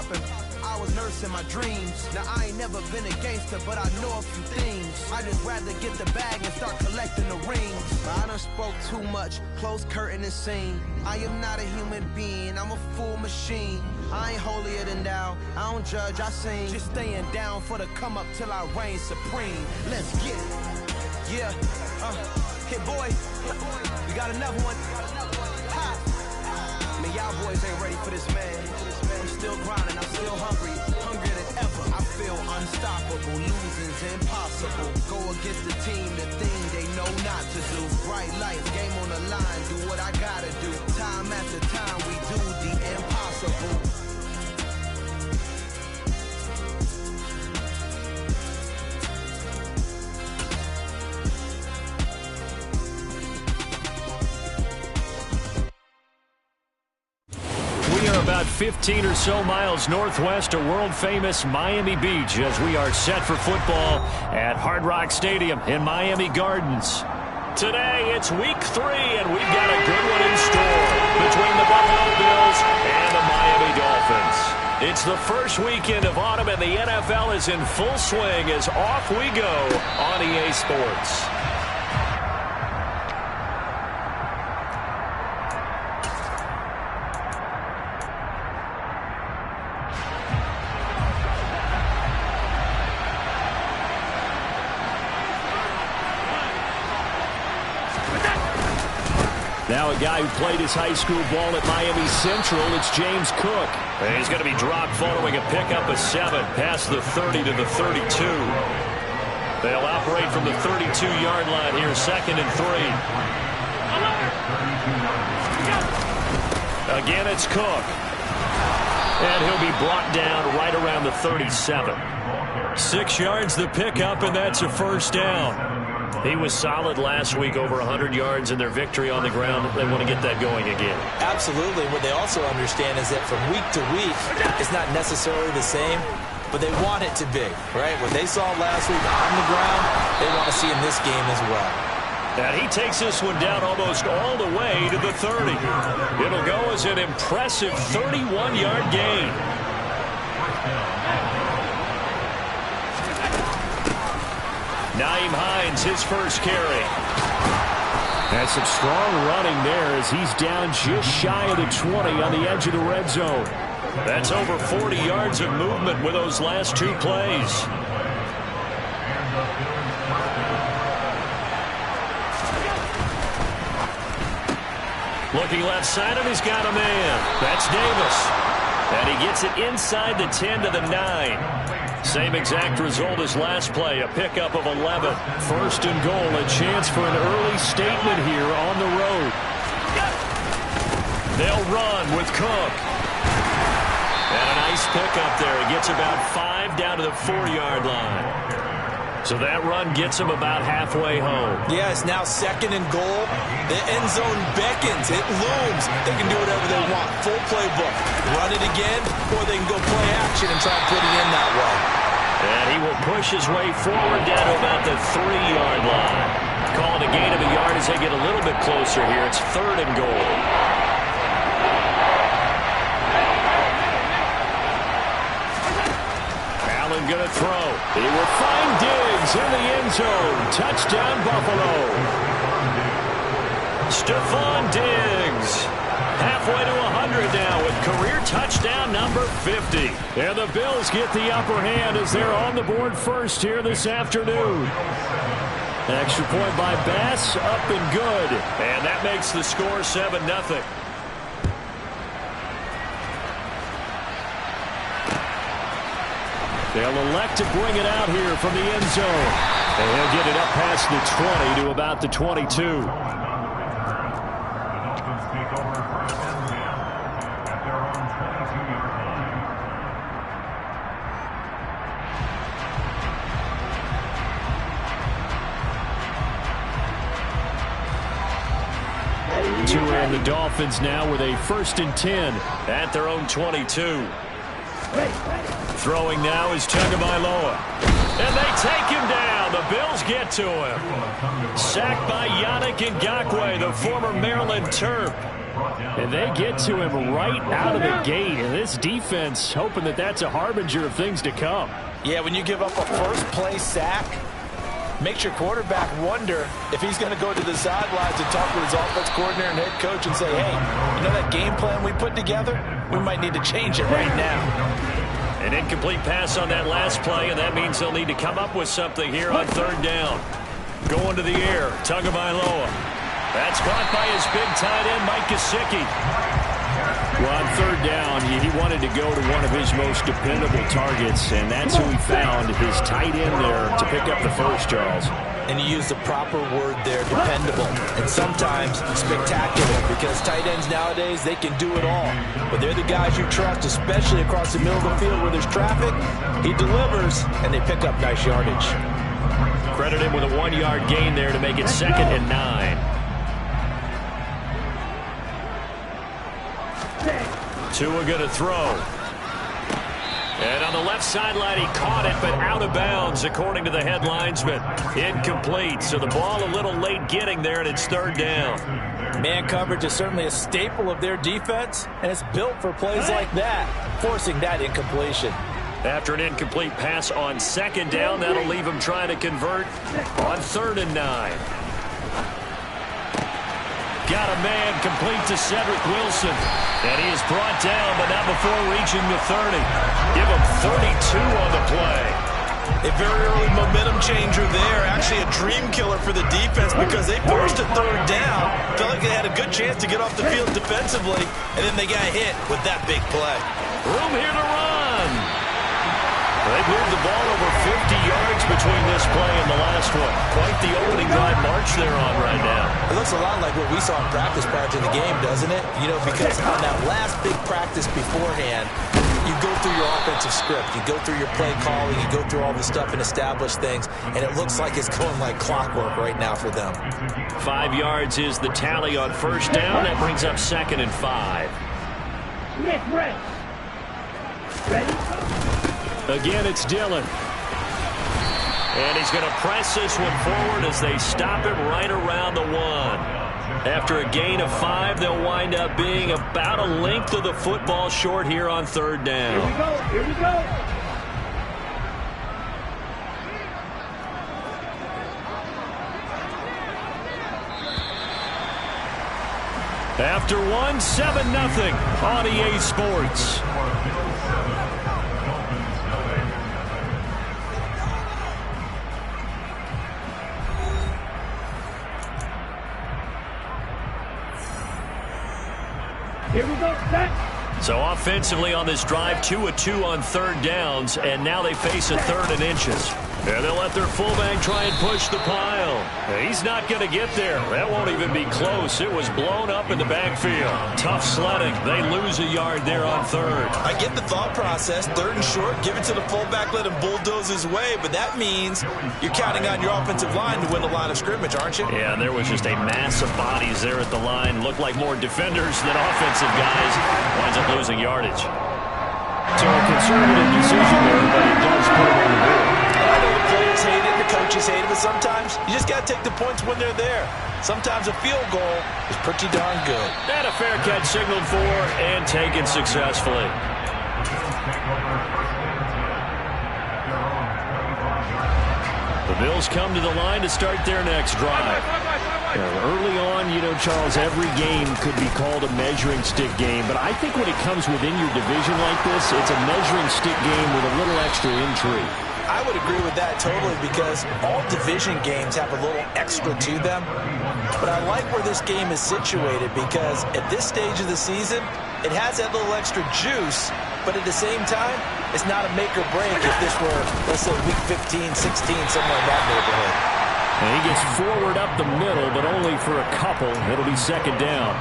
popping. I was nursing my dreams. Now I ain't never been a gangster, but I know a few things. I just rather get the bag and start collecting the rings. But I done spoke too much, close curtain and scene. I am not a human being, I'm a full machine. I ain't holier than thou, I don't judge, I sing. Just staying down for the come up till I reign supreme. Let's get it. Yeah, Hit Boy, we got another one. Ha! I mean, y'all boys ain't ready for this, man. I'm still grinding, I'm still hungry, hungrier than ever. I feel unstoppable, losing's impossible. Go against the team, the thing they know not to do. Bright lights, game on the line, do what I gotta do. Time after time, we do the impossible. About 15 or so miles northwest of world-famous Miami Beach as we are set for football at Hard Rock Stadium in Miami Gardens. Today, it's week 3, and we've got a good one in store between the Buffalo Bills and the Miami Dolphins. It's the first weekend of autumn, and the NFL is in full swing as off we go on EA Sports. Now a guy who played his high school ball at Miami Central, it's James Cook. And he's going to be dropped following a pickup of 7 past the 30 to the 32. They'll operate from the 32-yard line here, 2nd and 3. Again, it's Cook. And he'll be brought down right around the 37. 6 yards the pickup, and that's a first down. He was solid last week, over 100 yards in their victory on the ground. They want to get that going again. Absolutely. What they also understand is that from week to week, it's not necessarily the same, but they want it to be, right? What they saw last week on the ground, they want to see in this game as well. And he takes this one down almost all the way to the 30. It'll go as an impressive 31-yard gain. Nyheim Hines, his first carry. That's some strong running there as he's down just shy of the 20 on the edge of the red zone. That's over 40 yards of movement with those last 2 plays. Looking left side, and he's got a man. That's Davis. And he gets it inside the 10 to the 9. Same exact result as last play, a pickup of 11. 1st and goal, a chance for an early statement here on the road. They'll run with Cook. And a nice pickup there. He gets about 5 down to the 4-yard line. So that run gets him about halfway home. Yeah, it's now 2nd and goal. The end zone beckons. It looms. They can do whatever they want. Full playbook. Run it again, or they can go play action and try and put it in that way. And he will push his way forward down to about the 3-yard line. Call it a gain of a yard as they get a little bit closer here. It's 3rd and goal. Allen going to throw. He will find Diggs in the end zone. Touchdown, Buffalo. Stephon Diggs. Halfway to 100 now with career touchdown number 50. And the Bills get the upper hand as they're on the board first here this afternoon. Extra point by Bass, up and good. And that makes the score 7-0. They'll elect to bring it out here from the end zone. And he'll get it up past the 20 to about the 22. And the Dolphins now with a 1st and 10 at their own 22. Throwing now is Tagovailoa. And they take him down. The Bills get to him. Sacked by Yannick Ngakoue, the former Maryland Terp. And they get to him right out of the gate. And this defense hoping that that's a harbinger of things to come. Yeah, when you give up a first-play sack, makes your quarterback wonder if he's going to go to the sidelines and talk with his offense coordinator and head coach and say, hey, you know that game plan we put together? We might need to change it right now. An incomplete pass on that last play, and that means they'll need to come up with something here on third down. Going to the air, Tagovailoa. That's caught by his big tight end, Mike Gesicki. Well, on third down, he wanted to go to one of his most dependable targets, and that's who he found, his tight end there, to pick up the first, Charles. And you use the proper word there, dependable, and sometimes spectacular, because tight ends nowadays, they can do it all. But they're the guys you trust, especially across the middle of the field where there's traffic. He delivers, and they pick up nice yardage. Credit him with a 1-yard gain there to make it 2nd and 9. Tua going to throw. And on the left sideline, he caught it, but out of bounds, according to the head linesman. Incomplete, so the ball a little late getting there, and it's third down. Man coverage is certainly a staple of their defense, and it's built for plays like that, forcing that incompletion. After an incomplete pass on 2nd down, that'll leave him trying to convert on 3rd and 9. Got a man complete to Cedric Wilson. And he is brought down, but not before reaching the 30. Give him 32 on the play. A very early momentum changer there. Actually a dream killer for the defense because they forced a 3rd down. Felt like they had a good chance to get off the field defensively. And then they got hit with that big play. Room here to run. They moved the ball over 50 yards between this play and the last one. Quite the opening drive march they're on right now. It looks a lot like what we saw in practice prior to the game, doesn't it? You know, because on that last big practice beforehand, you go through your offensive script, you go through your play calling, you go through all the stuff and establish things, and it looks like it's going like clockwork right now for them. 5 yards is the tally on 1st down. That brings up 2nd and 5. Nick, ready? Again, it's Dillon. And he's going to press this one forward as they stop him right around the 1. After a gain of 5, they'll wind up being about a length of the football short here on 3rd down. Here we go. Here we go. After 1, 7-0 on EA Sports. Here we go, set. So offensively on this drive, 2 of 2 on 3rd downs, and now they face a 3rd and inches. And they'll let their fullback try and push the pile. He's not going to get there. That won't even be close. It was blown up in the backfield. Tough sledding. They lose a yard there on 3rd. I get the thought process. 3rd and short, give it to the fullback, let him bulldoze his way. But that means you're counting on your offensive line to win the line of scrimmage, aren't you? Yeah, there was just a mass of bodies there at the line. Looked like more defenders than offensive guys. Winds up losing yardage. So a conservative decision there, but it does put him on the board. I know the players hate it, the coaches hate it, but sometimes you just got to take the points when they're there. Sometimes a field goal is pretty darn good. And a fair catch signaled for and taken successfully. The Bills come to the line to start their next drive. Early on, you know, Charles, every game could be called a measuring stick game, but I think when it comes within your division like this, it's a measuring stick game with a little extra intrigue. I would agree with that totally because all division games have a little extra to them. But I like where this game is situated because at this stage of the season, it has that little extra juice, but at the same time, it's not a make or break if this were, let's say, week 15, 16, somewhere in that neighborhood. And he gets forward up the middle, but only for a couple. It'll be 2nd down.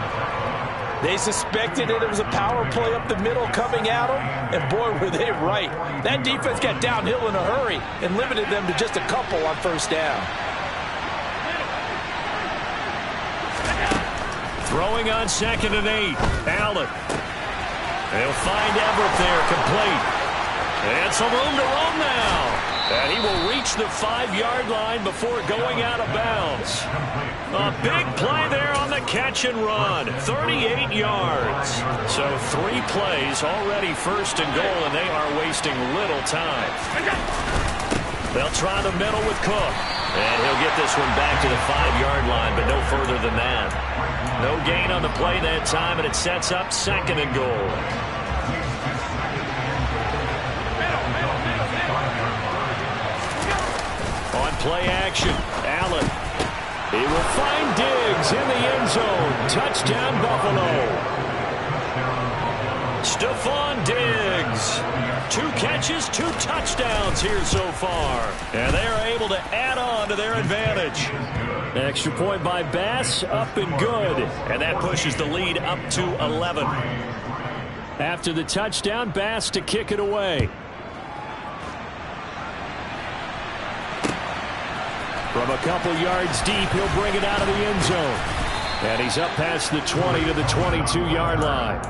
They suspected it was a power play up the middle coming at them, and boy, were they right. That defense got downhill in a hurry and limited them to just a couple on 1st down. Throwing on 2nd and 8. Allen. They'll find Everett there, complete. And some room to run now. And he will reach the 5-yard line before going out of bounds. A big play there on the catch and run. 38 yards. So 3 plays already first and goal, and they are wasting little time. They'll try the middle with Cook. And he'll get this one back to the 5-yard line, but no further than that. No gain on the play that time, and it sets up 2nd and goal. On play action, Allen. He will find Diggs in the end zone. Touchdown, Buffalo. Stephon Diggs. 2 catches, 2 touchdowns here so far. And they are able to add on to their advantage. Extra point by Bass, up and good. And that pushes the lead up to 11. After the touchdown, Bass to kick it away. From a couple yards deep, he'll bring it out of the end zone. And he's up past the 20 to the 22-yard line.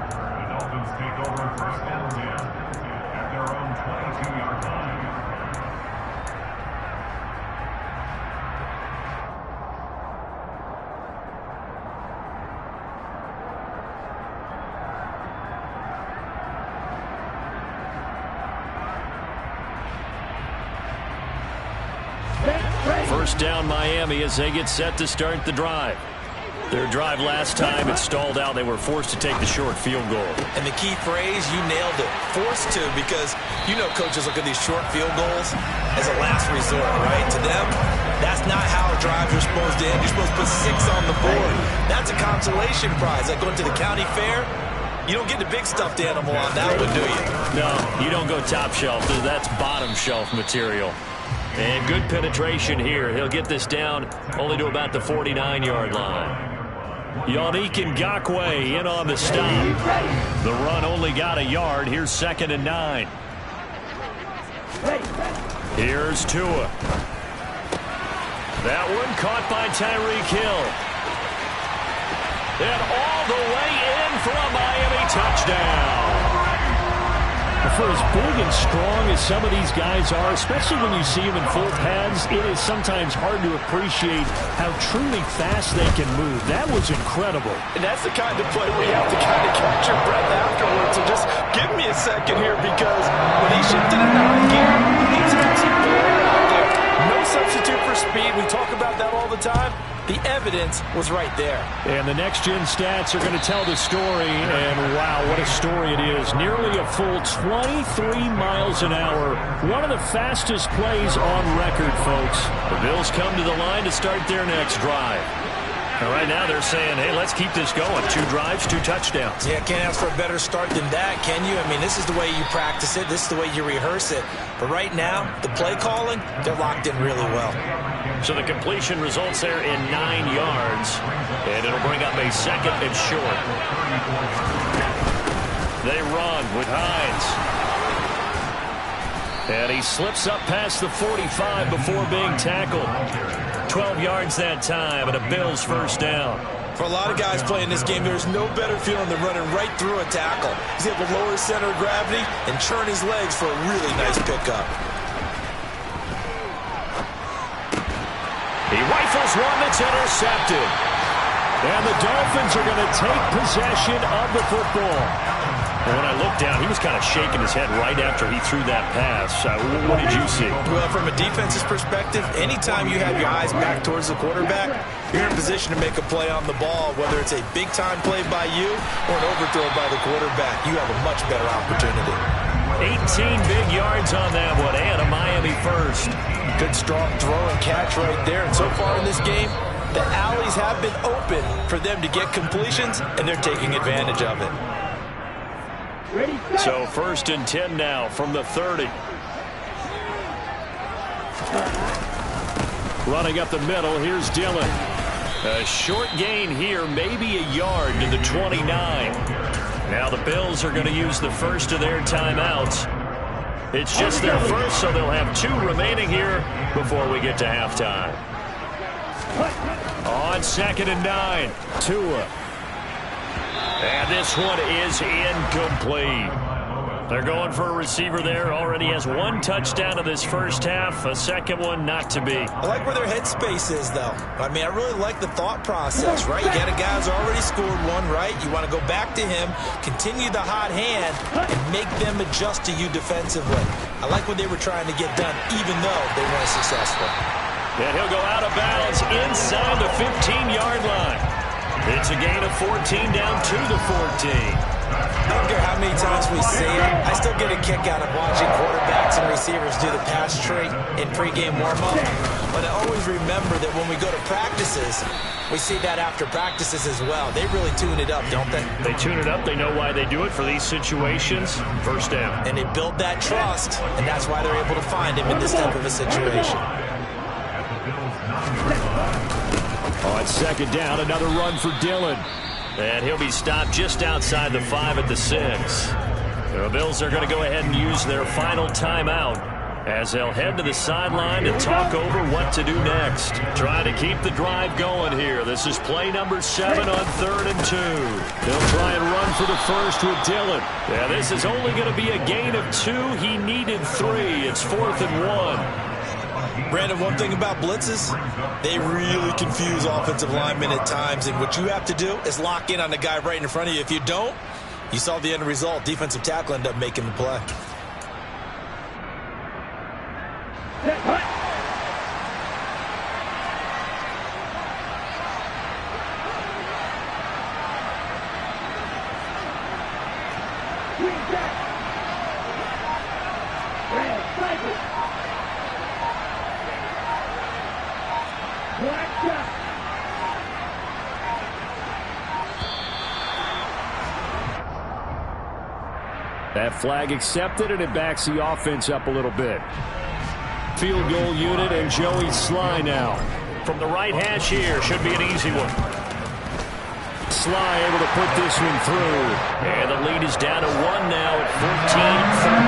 First down Miami as they get set to start the drive. Their drive last time, it stalled out. They were forced to take the short field goal. And the key phrase, you nailed it. Forced to, because you know coaches look at these short field goals as a last resort, right? To them, that's not how drives are supposed to end. You're supposed to put 6 on the board. That's a consolation prize. Like going to the county fair, you don't get the big stuffed animal on that one, do you? No, you don't go top shelf. That's bottom shelf material. And good penetration here. He'll get this down only to about the 49-yard line. Yannick Ngakoue in on the stop. The run only got a yard. Here's 2nd and 9. Here's Tua. That one caught by Tyreek Hill. And all the way in for a Miami touchdown. For as big and strong as some of these guys are, especially when you see them in full pads, it is sometimes hard to appreciate how truly fast they can move. That was incredible. And that's the kind of play where you have to kind of catch your breath afterwards. So just give me a second here, because when he shifted into high gear, he's an absolute player out there. No substitute for speed. We talk about that all the time. The evidence was right there. And the next-gen stats are going to tell the story, and wow, what a story it is. Nearly a full 23 miles an hour. One of the fastest plays on record, folks. The Bills come to the line to start their next drive. And right now they're saying, hey, let's keep this going. 2 drives, 2 touchdowns. Yeah, can't ask for a better start than that, can you? I mean, this is the way you practice it. This is the way you rehearse it. But right now, the play calling, they're locked in really well. So the completion results there in 9 yards. And it'll bring up a 2nd and short. They run with Hines. And he slips up past the 45 before being tackled. 12 yards that time, and a Bills first down. For a lot of guys playing this game, there's no better feeling than running right through a tackle. He's able to lower his center of gravity and churn his legs for a really nice pickup. He rifles one that's intercepted. And the Dolphins are going to take possession of the football. And when I looked down, he was kind of shaking his head right after he threw that pass. What did you see? Well, from a defense's perspective, anytime you have your eyes back towards the quarterback, you're in position to make a play on the ball, whether it's a big-time play by you or an overthrow by the quarterback. You have a much better opportunity. 18 big yards on that one, and a Miami first. Good strong throw and catch right there. And so far in this game, the alleys have been open for them to get completions, and they're taking advantage of it. So 1st and 10 now from the 30. Running up the middle, here's Dillon. A short gain here, maybe a yard to the 29. Now the Bills are going to use the first of their timeouts. It's just their first, so they'll have 2 remaining here before we get to halftime. On 2nd and 9, Tua. And this one is incomplete. They're going for a receiver there. Already has one touchdown in this first half. A second one not to be. I like where their headspace is, though. I mean, I really like the thought process, right? You got a guy who's already scored one, right? You want to go back to him, continue the hot hand, and make them adjust to you defensively. I like what they were trying to get done, even though they weren't successful. And he'll go out of bounds inside the 15-yard line. It's a gain of 14 down to the 14. I don't care how many times we see it. I still get a kick out of watching quarterbacks and receivers do the pass tree in pregame warm-up. But I always remember that when we go to practices, we see that after practices as well. They really tune it up, don't they? They tune it up. They know why they do it for these situations. First down. And they build that trust, and that's why they're able to find him in this type of a situation. On second down, another run for Dillon. And he'll be stopped just outside the 5 at the 6. The Bills are going to go ahead and use their final timeout as they'll head to the sideline to talk over what to do next. Trying to keep the drive going here. This is play number 7 on 3rd and 2. They'll try and run for the first with Dillon. Yeah, this is only going to be a gain of 2. He needed 3. It's 4th and 1. Brandon, one thing about blitzes, they really confuse offensive linemen at times, and what you have to do is lock in on the guy right in front of you. If you don't, you saw the end result. Defensive tackle ended up making the play. That flag accepted, and it backs the offense up a little bit. Field goal unit and Joey Sly now. From the right hash here, should be an easy one. Sly able to put this one through. And the lead is down to 1 now at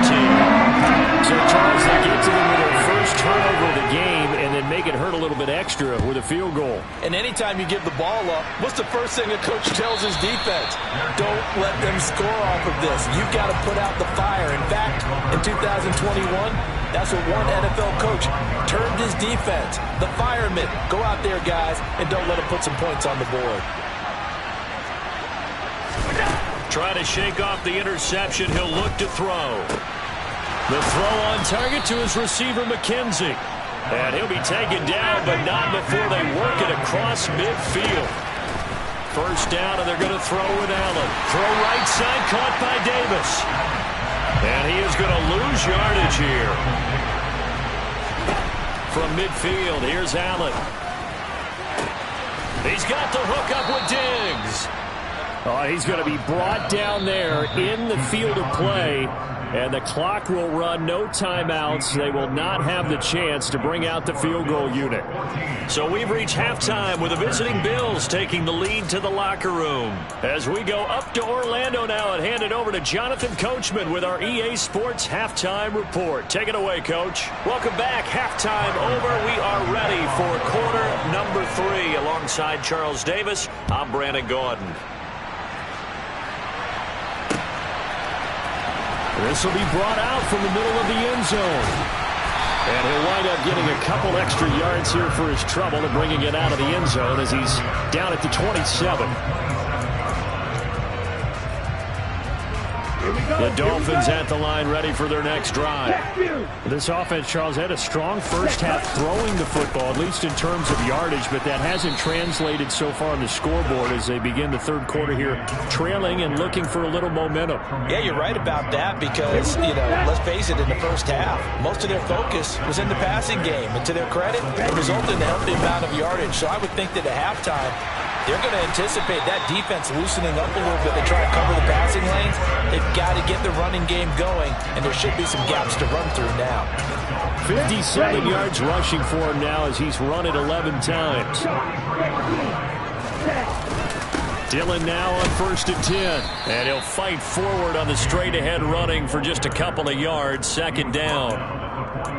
14-13. So, Charles, they get to them with their first turnover of the game and then make it hurt a little bit extra with a field goal. And anytime you give the ball up, what's the first thing a coach tells his defense? Don't let them score off of this. You've got to put out the fire. In fact, in 2021, that's what one NFL coach termed his defense. The firemen. Go out there, guys, and don't let them put some points on the board. Try to shake off the interception. He'll look to throw. The throw on target to his receiver, McKenzie. And he'll be taken down, but not before they work it across midfield. First down, and they're going to throw with Allen. Throw right side, caught by Davis. And he is going to lose yardage here. From midfield, here's Allen. He's got the hook up with Diggs. Oh, he's going to be brought down there in the field of play, and the clock will run. No timeouts. They will not have the chance to bring out the field goal unit. So we've reached halftime with the visiting Bills taking the lead to the locker room. As we go up to Orlando now and hand it over to Jonathan Coachman with our EA Sports Halftime Report. Take it away, Coach. Welcome back. Halftime over. We are ready for quarter number 3. Alongside Charles Davis, I'm Brandon Gaudin. This will be brought out from the middle of the end zone. And he'll wind up getting a couple extra yards here for his trouble and bringing it out of the end zone as he's down at the 27. The Dolphins at the line ready for their next drive. This offense, Charles, had a strong first half throwing the football, at least in terms of yardage, but that hasn't translated so far on the scoreboard as they begin the third quarter here, trailing and looking for a little momentum. Yeah, you're right about that because, let's face it, in the first half, most of their focus was in the passing game. And to their credit, it resulted in a healthy amount of yardage. So I would think that at halftime, they're going to anticipate that defense loosening up a little bit to try to cover the passing lanes. They've got to get the running game going, and there should be some gaps to run through now. 57 yards rushing for him now as he's run it 11 times. Dillon now on 1st and 10. And he'll fight forward on the straight-ahead running for just a couple of yards. Second down.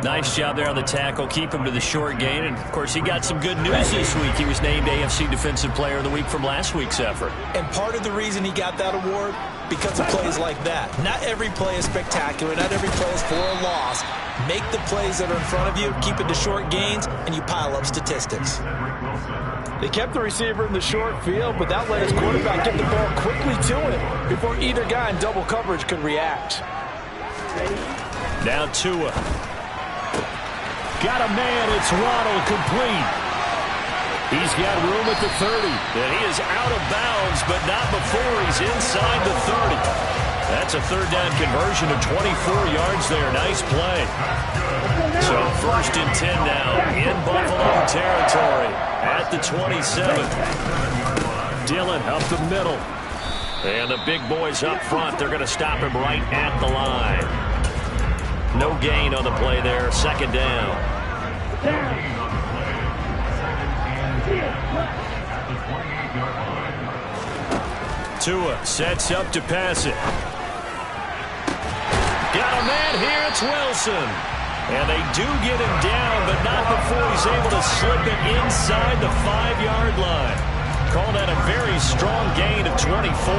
Nice job there on the tackle. Keep him to the short gain. And, of course, he got some good news this week. He was named AFC Defensive Player of the Week from last week's effort. And part of the reason he got that award, because of plays like that. Not every play is spectacular. Not every play is for a loss. Make the plays that are in front of you, keep it to short gains, and you pile up statistics. They kept the receiver in the short field, but that let his quarterback get the ball quickly to him before either guy in double coverage could react. Now Tua. Got a man. It's Waddle, complete. He's got room at the 30. And he is out of bounds, but not before he's inside the 30. That's a third down conversion of 24 yards there. Nice play. So 1st and 10 now in Buffalo territory at the 27. Dillon up the middle. And the big boys up front, they're going to stop him right at the line. No gain on the play there. 2nd down. Tua sets up to pass it. Got a man here. It's Wilson. And they do get him down, but not before he's able to slip it inside the 5-yard line. Call that a very strong gain of 24.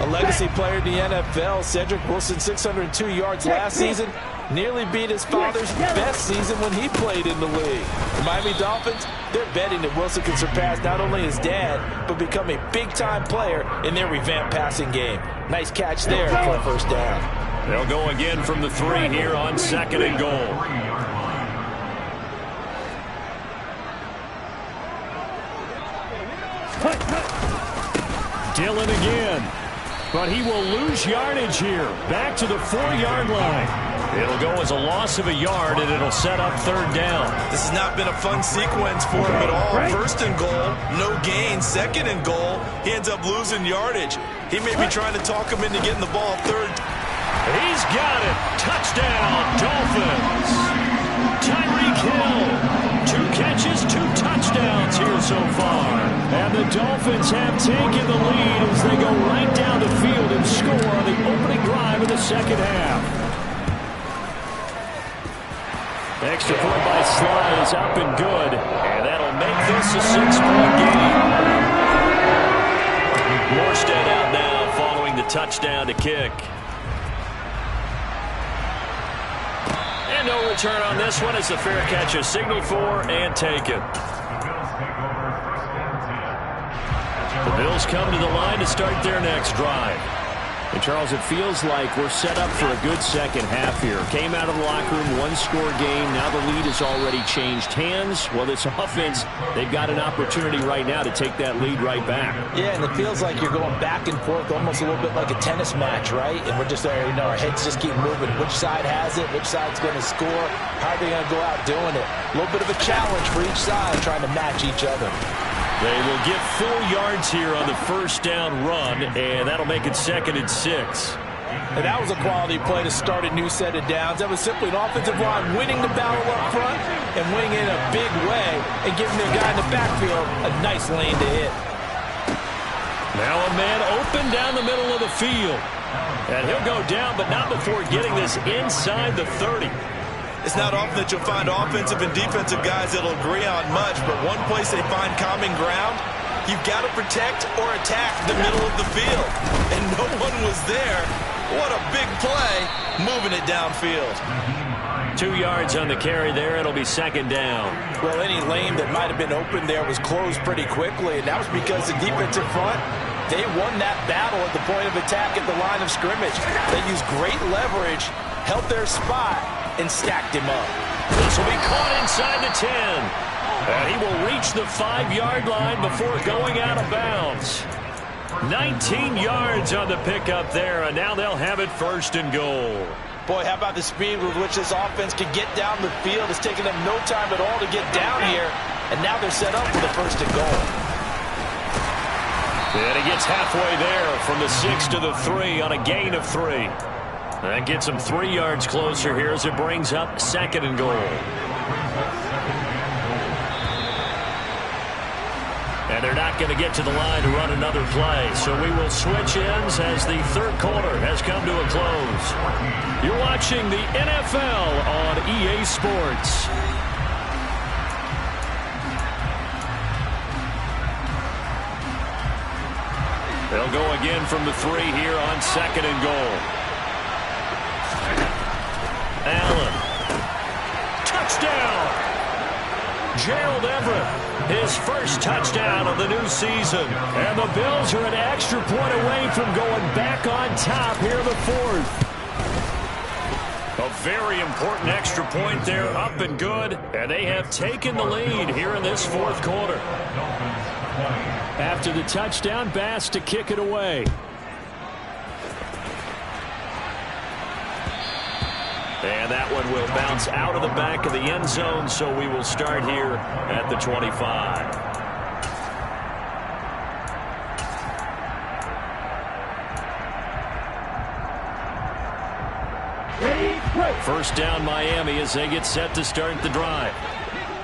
A legacy player in the NFL, Cedric Wilson, 602 yards last season, nearly beat his father's best season when he played in the league. The Miami Dolphins, they're betting that Wilson can surpass not only his dad, but become a big-time player in their revamped passing game. Nice catch there for a 1st down. They'll go again from the 3 here on 2nd and goal. Dillon again. But he will lose yardage here. Back to the 4-yard line. It'll go as a loss of a yard, and it'll set up 3rd down. This has not been a fun sequence for him at all. 1st and goal, no gain. 2nd and goal, he ends up losing yardage. He may be trying to talk him into getting the ball 3rd. He's got it. Touchdown, Dolphins. Tyreek Hill. 2 catches, 2 touchdowns here so far. And the Dolphins have taken the lead as they go right down the field and score on the opening drive of the 2nd half. Extra point by Sly is up and good. And that'll make this a 6-point game. Morstead out now following the touchdown to kick. And no return on this one as the fair catch is signaled for and taken. The Bills come to the line to start their next drive. And, Charles, it feels like we're set up for a good second half here. Came out of the locker room, 1-score game. Now the lead has already changed hands. Well, this offense, they've got an opportunity right now to take that lead right back. Yeah, and it feels like you're going back and forth almost a little bit like a tennis match, right? And we're just there, our heads just keep moving. Which side has it? Which side's going to score? How are they going to go out doing it? A little bit of a challenge for each side trying to match each other. They will get 4 yards here on the 1st down run, and that'll make it 2nd and 6. And that was a quality play to start a new set of downs. That was simply an offensive line winning the battle up front and winning in a big way and giving their guy in the backfield a nice lane to hit. Now a man open down the middle of the field. And he'll go down, but not before getting this inside the 30. It's not often that you'll find offensive and defensive guys that'll agree on much, but one place they find common ground, you've got to protect or attack the middle of the field. And no one was there. What a big play, moving it downfield. 2 yards on the carry there. It'll be 2nd down. Well, any lane that might have been open there was closed pretty quickly, and that was because the defensive front, they won that battle at the point of attack at the line of scrimmage. They used great leverage, held their spot, and stacked him up. This will be caught inside the 10. And he will reach the 5-yard line before going out of bounds. 19 yards on the pickup there, and now they'll have it 1st and goal. Boy, how about the speed with which this offense can get down the field? It's taken them no time at all to get down here, and now they're set up for the 1st and goal. And he gets halfway there from the 6 to the 3 on a gain of 3. That gets him 3 yards closer here as it brings up 2nd and goal. And they're not going to get to the line to run another play. So we will switch ends as the third quarter has come to a close. You're watching the NFL on EA Sports. They'll go again from the 3 here on 2nd and goal. Allen. Touchdown! Gerald Everett, his first touchdown of the new season. And the Bills are an extra point away from going back on top here in the 4th. A very important extra point there, up and good. And they have taken the lead here in this 4th quarter. After the touchdown, Bass to kick it away. And that one will bounce out of the back of the end zone, so we will start here at the 25. First down Miami as they get set to start the drive.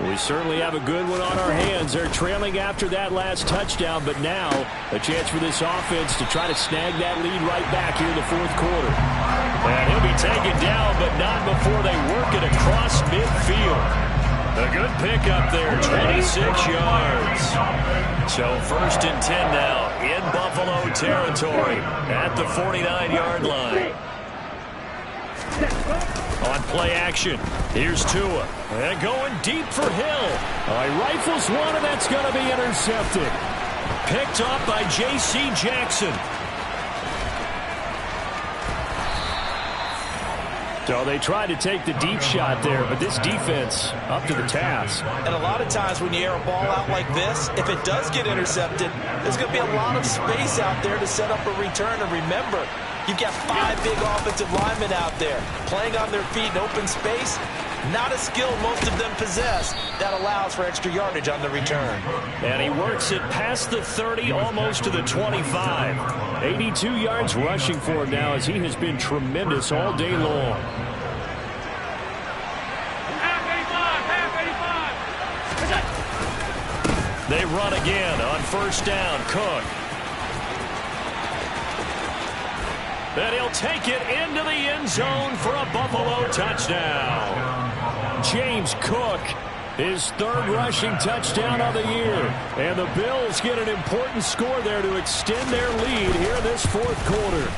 We certainly have a good one on our hands. They're trailing after that last touchdown, but now a chance for this offense to try to snag that lead right back here in the 4th quarter. And he'll be taken down, but not before they work it across midfield. A good pickup there, 26 yards. So 1st and 10 now in Buffalo territory at the 49-yard line. On play action, here's Tua. And going deep for Hill. He rifles one, and that's going to be intercepted. Picked up by J.C. Jackson. So they tried to take the deep shot there, but this defense up to the task. And a lot of times when you air a ball out like this, if it does get intercepted, there's going to be a lot of space out there to set up a return. And remember, you've got 5 big offensive linemen out there playing on their feet in open space. Not a skill most of them possess that allows for extra yardage on the return. And he works it past the 30, almost to the 25. 82 yards rushing for him now as he has been tremendous all day long. They run again on first down. Cook. And he'll take it into the end zone for a Buffalo touchdown. James Cook, his 3rd rushing touchdown of the year. And the Bills get an important score there to extend their lead here in this 4th quarter.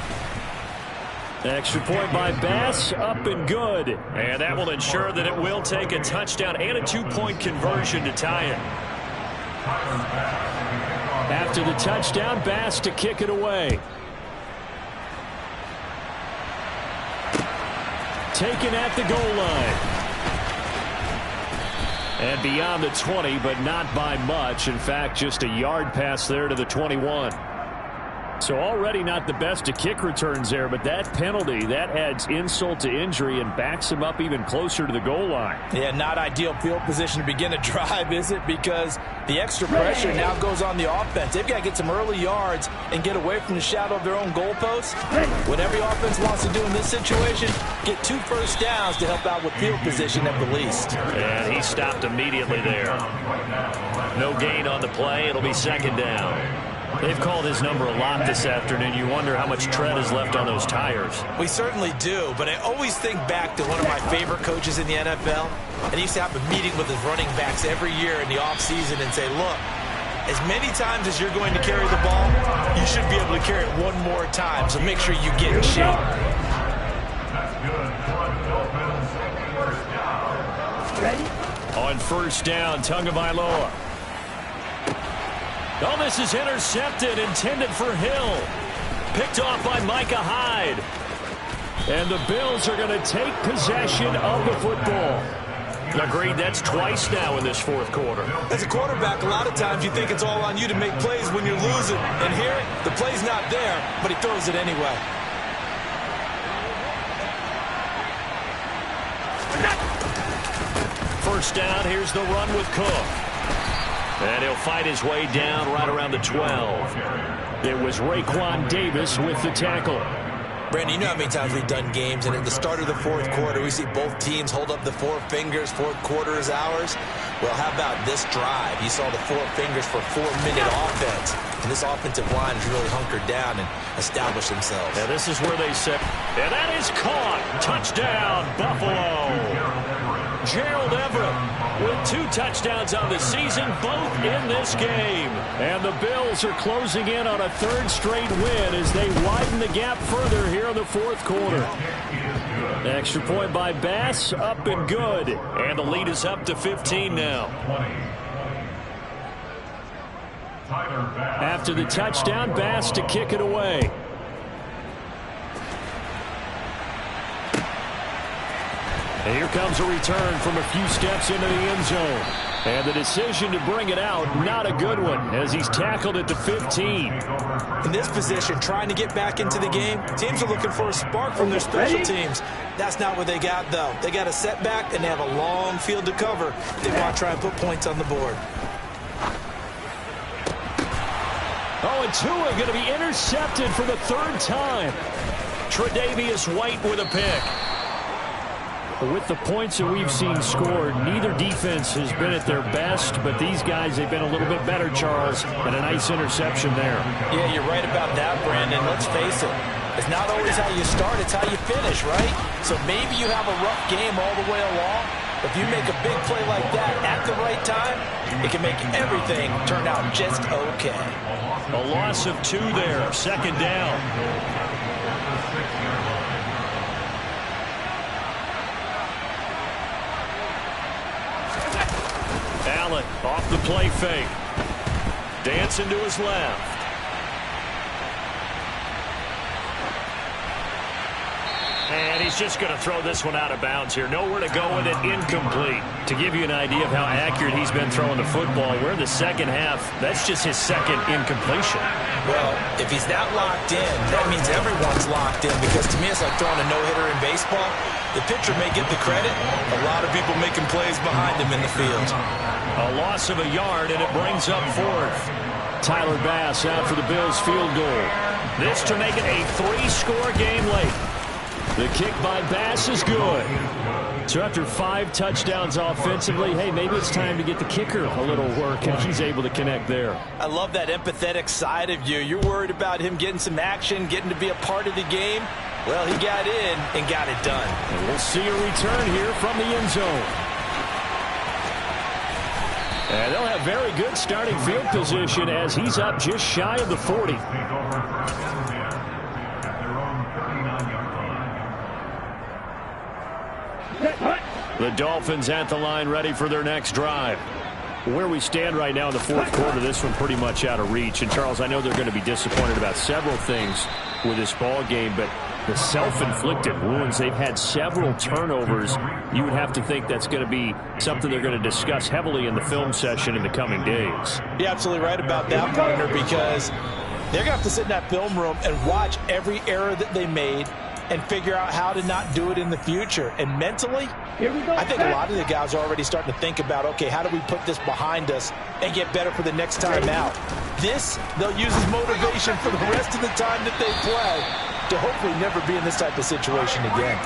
Extra point by Bass, up and good. And that will ensure that it will take a touchdown and a 2-point conversion to tie it. After the touchdown, Bass to kick it away. Taken at the goal line. And beyond the 20, but not by much. In fact, just a yard pass there to the 21. So already not the best of kick returns there, but that penalty, that adds insult to injury and backs him up even closer to the goal line. Yeah, not ideal field position to begin a drive, is it? Because the extra pressure now goes on the offense. They've got to get some early yards and get away from the shadow of their own goalposts. What every offense wants to do in this situation, get 2 first downs to help out with field position at the least. And he stopped immediately there. No gain on the play. It'll be 2nd down. They've called his number a lot this afternoon. You wonder how much tread is left on those tires. We certainly do, but I always think back to one of my favorite coaches in the NFL. And he used to have a meeting with his running backs every year in the offseason and say, look, as many times as you're going to carry the ball, you should be able to carry it one more time. So make sure you get in shape. On first down, Tagovailoa. Oh, this is intercepted, intended for Hill. Picked off by Micah Hyde. And the Bills are going to take possession of the football. Agreed, that's twice now in this 4th quarter. As a quarterback, a lot of times you think it's all on you to make plays when you're losing. And here, the play's not there, but he throws it anyway. First down, here's the run with Cook. And he'll fight his way down right around the 12. It was Raekwon Davis with the tackle. Brandon, you know how many times we've done games, and at the start of the fourth quarter, we see both teams hold up the four fingers, fourth quarter is ours. Well, how about this drive? You saw the four fingers for 4-minute offense, and this offensive line has really hunkered down and established themselves. Yeah, this is where they set, and that is caught. Touchdown, Buffalo. Gerald Everett with 2 touchdowns on the season, both in this game. And the Bills are closing in on a 3rd straight win as they widen the gap further here in the fourth quarter. Extra point by Bass, up and good. And the lead is up to 15 now. After the touchdown, Bass to kick it away. And here comes a return from a few steps into the end zone. And the decision to bring it out, not a good one, as he's tackled at the 15. In this position, trying to get back into the game, teams are looking for a spark from their special teams. That's not what they got, though. They got a setback, and they have a long field to cover. They want to try and put points on the board. Oh, and Tua going to be intercepted for the 3rd time. Tre'Davious White with a pick. With the points that we've seen scored, neither defense has been at their best, but these guys, they've been a little bit better, Charles, and a nice interception there. Yeah, you're right about that, Brandon. Let's face it. It's not always how you start, it's how you finish, right? So maybe you have a rough game all the way along. If you make a big play like that at the right time, it can make everything turn out just okay. A loss of 2 there, 2nd down. Allen off the play fake. Dancing to his left. And he's just going to throw this one out of bounds here. Nowhere to go with it. Incomplete. To give you an idea of how accurate he's been throwing the football, we're in the second half. That's just his 2nd incompletion. Well, if he's that locked in, that means everyone's locked in, because to me it's like throwing a no-hitter in baseball. The pitcher may get the credit. A lot of people making plays behind him in the field. A loss of a yard, and it brings up 4th. Tyler Bass out for the Bills field goal. This to make it a 3-score game late. The kick by Bass is good. So after 5 touchdowns offensively, hey, maybe it's time to get the kicker a little work, and he's able to connect there. I love that empathetic side of you. You're worried about him getting some action, getting to be a part of the game. Well, he got in and got it done. And we'll see a return here from the end zone. And they'll have very good starting field position as he's up just shy of the 40. The Dolphins at the line, ready for their next drive. Where we stand right now in the fourth quarter, this one pretty much out of reach. And, Charles, I know they're going to be disappointed about several things with this ball game, but the self-inflicted wounds, they've had several turnovers. You would have to think that's going to be something they're going to discuss heavily in the film session in the coming days. You're absolutely right about that, partner, because they're going to have to sit in that film room and watch every error that they made and figure out how to not do it in the future. And mentally, I think a lot of the guys are already starting to think about, okay, how do we put this behind us and get better for the next time out? This, they'll use as motivation for the rest of the time that they play to hopefully never be in this type of situation again.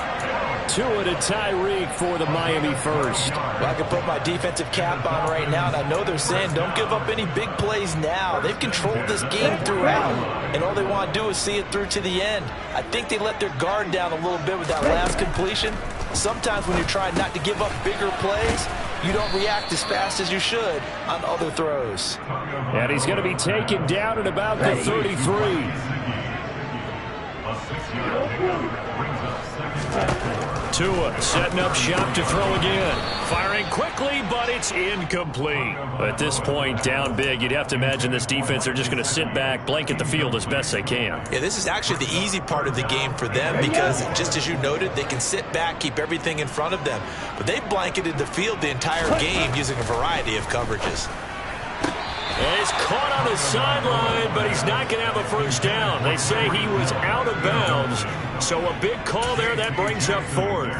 Tua to Tyreek for the Miami first. Well, I can put my defensive cap on right now, and I know they're saying don't give up any big plays now. They've controlled this game throughout, and all they want to do is see it through to the end. I think they let their guard down a little bit with that last completion. Sometimes when you're trying not to give up bigger plays, you don't react as fast as you should on other throws. And he's going to be taken down at about the 33. Tua setting up shop to throw again. Firing quickly, but it's incomplete. At this point, down big, you'd have to imagine this defense are just going to sit back, blanket the field as best they can. Yeah, this is actually the easy part of the game for them because, just as you noted, they can sit back, keep everything in front of them. But they blanketed the field the entire game using a variety of coverages. And he's caught on the sideline, but he's not going to have a first down. They say he was out of bounds, so a big call there. That brings up 4th.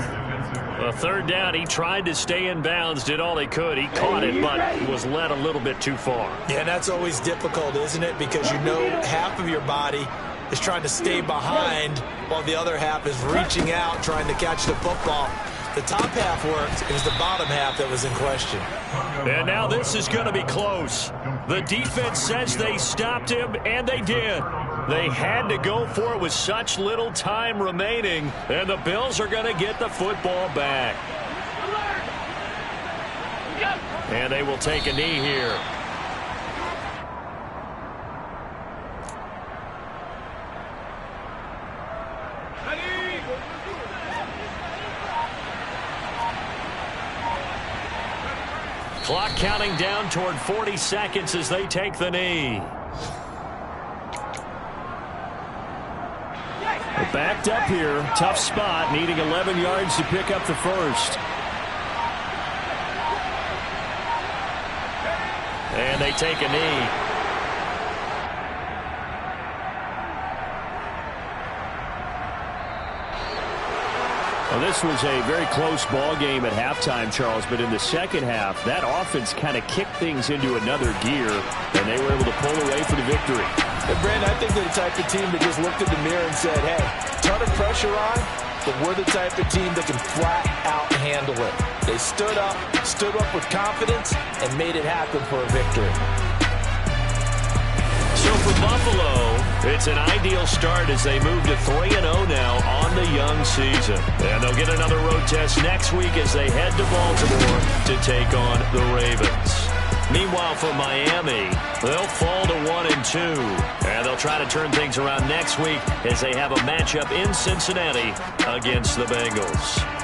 A 3rd down, he tried to stay in bounds, did all he could. He caught it, but was led a little bit too far. Yeah, that's always difficult, isn't it? Because you know half of your body is trying to stay behind while the other half is reaching out, trying to catch the football. The top half worked. It was the bottom half that was in question. And now this is going to be close. The defense says they stopped him, and they did. They had to go for it with such little time remaining, and the Bills are going to get the football back. And they will take a knee here. Clock counting down toward 40 seconds as they take the knee. They're backed up here. Tough spot, needing 11 yards to pick up the first. And they take a knee. Well, this was a very close ball game at halftime, Charles, but in the second half, that offense kind of kicked things into another gear, and they were able to pull away for the victory. And Brandon, I think they're the type of team that just looked in the mirror and said, hey, ton of pressure on, but we're the type of team that can flat out handle it. They stood up with confidence, and made it happen for a victory. So for Buffalo, it's an ideal start as they move to 3-0 now on the young season. And they'll get another road test next week as they head to Baltimore to take on the Ravens. Meanwhile, for Miami, they'll fall to 1-2. And they'll try to turn things around next week as they have a matchup in Cincinnati against the Bengals.